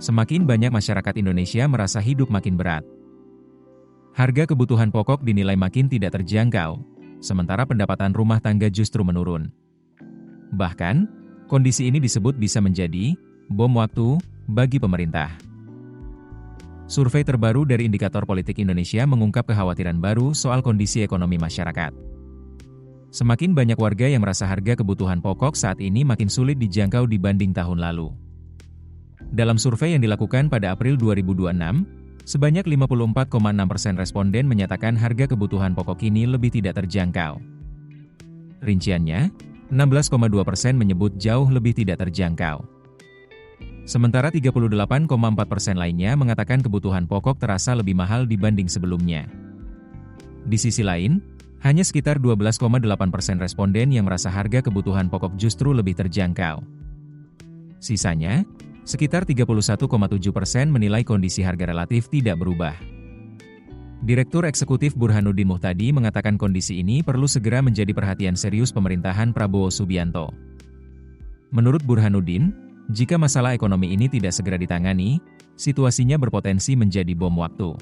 Semakin banyak masyarakat Indonesia merasa hidup makin berat. Harga kebutuhan pokok dinilai makin tidak terjangkau, sementara pendapatan rumah tangga justru menurun. Bahkan, kondisi ini disebut bisa menjadi bom waktu bagi pemerintah. Survei terbaru dari Indikator Politik Indonesia mengungkap kekhawatiran baru soal kondisi ekonomi masyarakat. Semakin banyak warga yang merasa harga kebutuhan pokok saat ini makin sulit dijangkau dibanding tahun lalu. Dalam survei yang dilakukan pada April 2026, sebanyak 54,6% responden menyatakan harga kebutuhan pokok ini lebih tidak terjangkau. Rinciannya, 16,2% menyebut jauh lebih tidak terjangkau. Sementara 38,4% lainnya mengatakan kebutuhan pokok terasa lebih mahal dibanding sebelumnya. Di sisi lain, hanya sekitar 12,8% responden yang merasa harga kebutuhan pokok justru lebih terjangkau. Sisanya, sekitar 31,7% menilai kondisi harga relatif tidak berubah. Direktur Eksekutif Burhanuddin Muhtadi mengatakan kondisi ini perlu segera menjadi perhatian serius pemerintahan Prabowo Subianto. Menurut Burhanuddin, jika masalah ekonomi ini tidak segera ditangani, situasinya berpotensi menjadi bom waktu.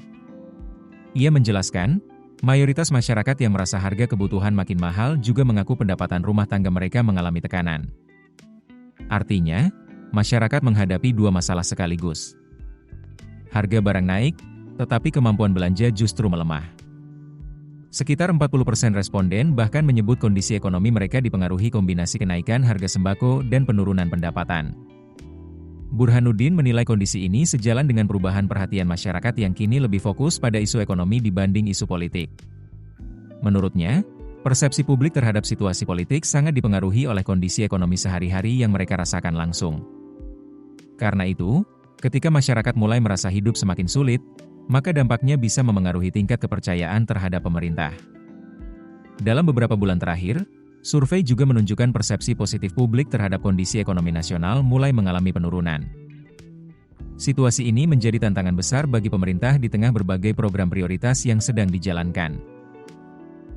Ia menjelaskan, mayoritas masyarakat yang merasa harga kebutuhan makin mahal juga mengaku pendapatan rumah tangga mereka mengalami tekanan. Artinya, masyarakat menghadapi dua masalah sekaligus. Harga barang naik, tetapi kemampuan belanja justru melemah. Sekitar 40% responden bahkan menyebut kondisi ekonomi mereka dipengaruhi kombinasi kenaikan harga sembako dan penurunan pendapatan. Burhanuddin menilai kondisi ini sejalan dengan perubahan perhatian masyarakat yang kini lebih fokus pada isu ekonomi dibanding isu politik. Menurutnya, persepsi publik terhadap situasi politik sangat dipengaruhi oleh kondisi ekonomi sehari-hari yang mereka rasakan langsung. Karena itu, ketika masyarakat mulai merasa hidup semakin sulit, maka dampaknya bisa memengaruhi tingkat kepercayaan terhadap pemerintah. Dalam beberapa bulan terakhir, survei juga menunjukkan persepsi positif publik terhadap kondisi ekonomi nasional mulai mengalami penurunan. Situasi ini menjadi tantangan besar bagi pemerintah di tengah berbagai program prioritas yang sedang dijalankan.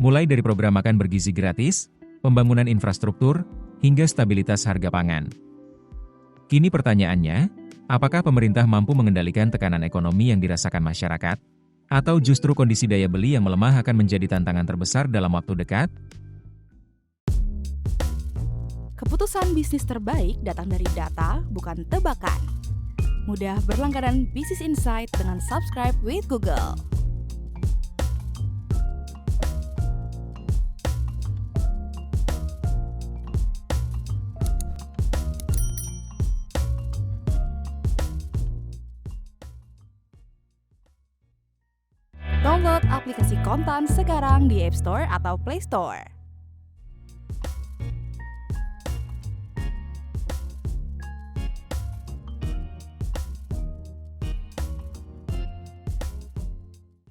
Mulai dari program makan bergizi gratis, pembangunan infrastruktur, hingga stabilitas harga pangan. Kini pertanyaannya, apakah pemerintah mampu mengendalikan tekanan ekonomi yang dirasakan masyarakat? Atau justru kondisi daya beli yang melemah akan menjadi tantangan terbesar dalam waktu dekat? Keputusan bisnis terbaik datang dari data, bukan tebakan. Mudah berlangganan Business Insight dengan subscribe with Google. Download aplikasi Kontan sekarang di App Store atau Play Store.